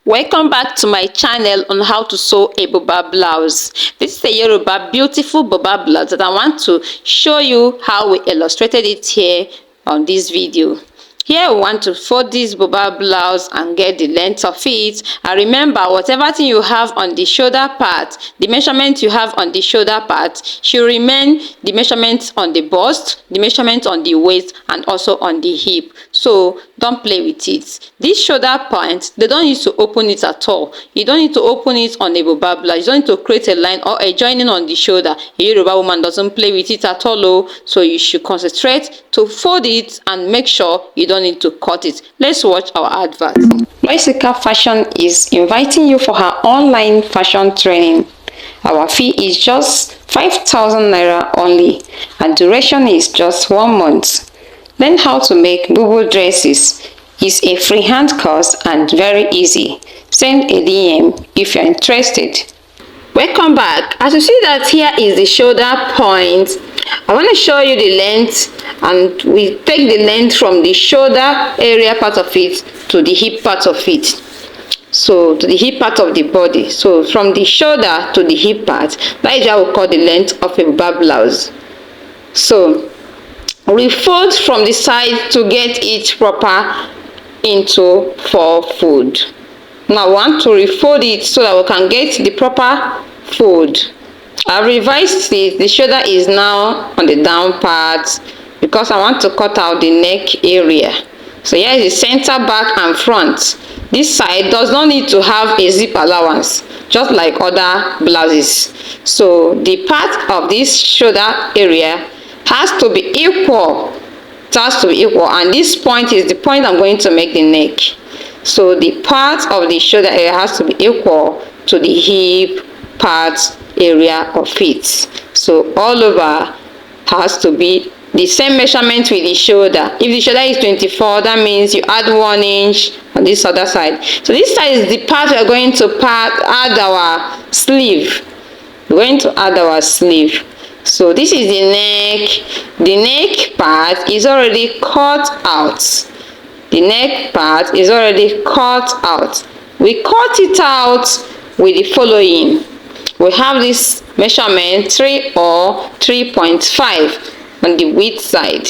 Welcome back to my channel on how to sew a BuBa blouse. This is a Yoruba beautiful BuBa blouse that I want to show you how we illustrated it here on this video. Here we want to fold this BuBa blouse and get the length of it. And remember, whatever thing you have on the shoulder part, the measurement you have on the shoulder part should remain the measurement on the bust, the measurement on the waist, and also on the hip. So don't play with it. This shoulder point, they don't need to open it at all. You don't need to open it on a BuBa blouse. You don't need to create a line or a joining on the shoulder. A Yoruba woman doesn't play with it at all. So you should concentrate to fold it and make sure you don't need to cut it. Let's watch our advert. LOISYCA'S Fashion is inviting you for her online fashion training. Our fee is just 5,000 naira only, and duration is just 1 month. Learn how to make BuBa dresses. It's a freehand course and very easy. Send a DM if you're interested. Welcome back. As you see that here is the shoulder point, I want to show you the length, and we take the length from the shoulder area part of it to the hip part of it. So to the hip part of the body. So from the shoulder to the hip part, that is what we call the length of a BuBa blouse. So we fold from the side to get it proper into 4 fold. Now I want to refold it so that we can get the proper fold. I revised it. The shoulder is now on the down part because I want to cut out the neck area. So here is the center, back, and front. This side does not need to have a zip allowance, just like other blouses. So the part of this shoulder area has to be equal. It has to be equal, and this point is the point I'm going to make the neck. So the part of the shoulder area has to be equal to the hip part area of it. So all over has to be the same measurement with the shoulder. If the shoulder is 24, that means you add 1 inch on this other side. So this side is the part we are going to add our sleeve. We're going to add our sleeve. So this is the neck. The neck part is already cut out. The neck part is already cut out. We cut it out with the following. We have this measurement 3 or 3.5 on the width side.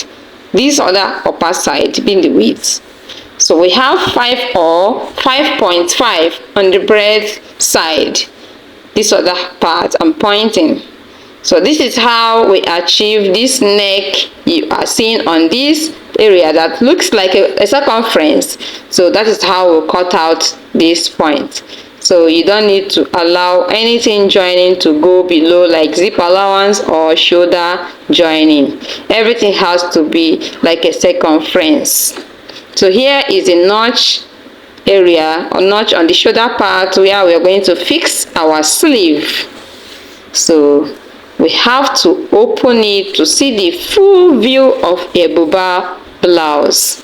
This other upper side being the width. So we have 5 or 5.5 on the breadth side. This other part I'm pointing. So this is how we achieve this neck you are seeing on this area that looks like a circumference. So that is how we cut out this point. So you don't need to allow anything joining to go below, like zip allowance or shoulder joining. Everything has to be like a circumference. So here is a notch area or notch on the shoulder part where we are going to fix our sleeve. So we have to open it to see the full view of a BuBa blouse.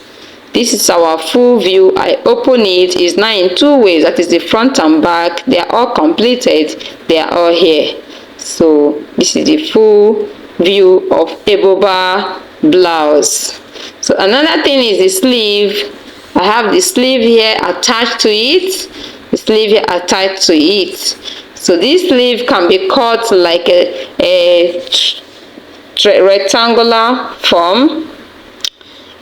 This is our full view. I open it. It's now in 2 ways. That is the front and back. They are all completed. They are all here. So this is the full view of a BuBa blouse. So another thing is the sleeve. I have the sleeve here attached to it. The sleeve here attached to it. So this sleeve can be cut like a rectangular form.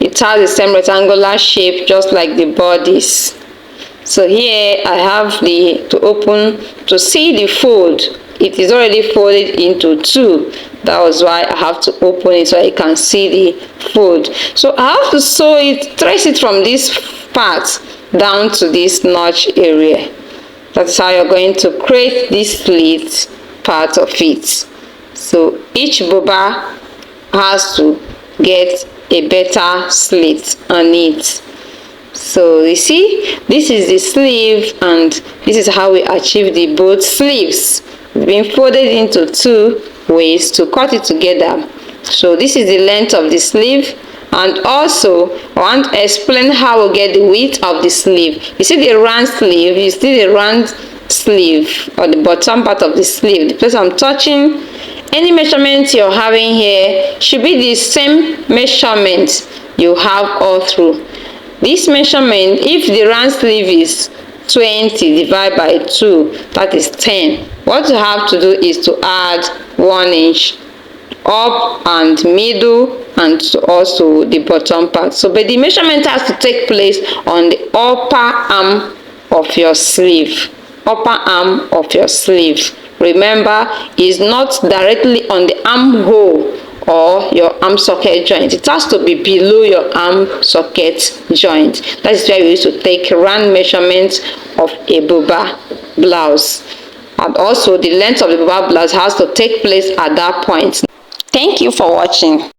It has the same rectangular shape just like the bodies. So here I have to open to see the fold. It is already folded into 2. That was why I have to open it so I can see the fold. So I have to sew it, trace it from this part down to this notch area. That's how you're going to create this slit part of it. So each BuBa has to get a better slit on it. So you see, this is the sleeve, and this is how we achieve the both sleeves. It's been folded into 2 ways to cut it together. So this is the length of the sleeve, and also I want to explain how we get the width of the sleeve. You see the round sleeve, you see the round sleeve, or the bottom part of the sleeve, the place I'm touching. Any measurement you're having here should be the same measurement you have all through. This measurement, if the round sleeve is 20 divided by 2, that is 10. What you have to do is to add 1 inch up and middle and also the bottom part. So but the measurement has to take place on the upper arm of your sleeve. Remember, it's not directly on the armhole or your arm socket joint. It has to be below your arm socket joint. That is where we used to take round measurements of a BuBa blouse. And also the length of the BuBa blouse has to take place at that point. Thank you for watching.